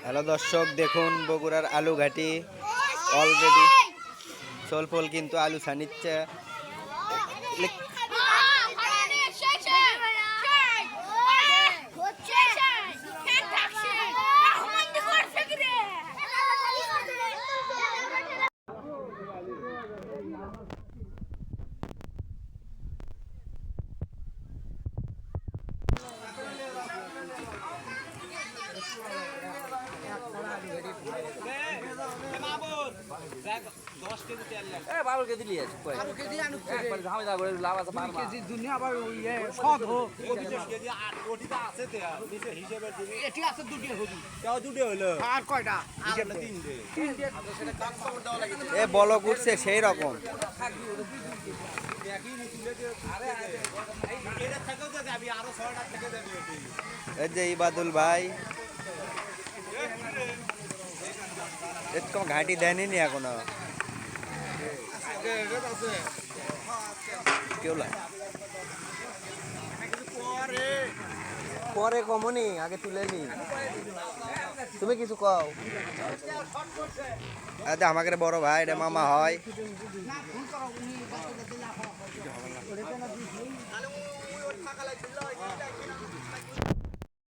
Hello দর্শক, দেখুন বগুড়ার আলু ঘাটি অলরেডি সোলফল কিন্তু আলু ছানিচ্ছে। বলক উঠছে সেই রকম। এই যে ইবাদুল ভাই এরকম ঘাঁটি দেয়নি এখনো পরে কমনি, আগে তুলে নি। তুমি কিছু কও। আমাকে বড় ভাই রে মামা হয়।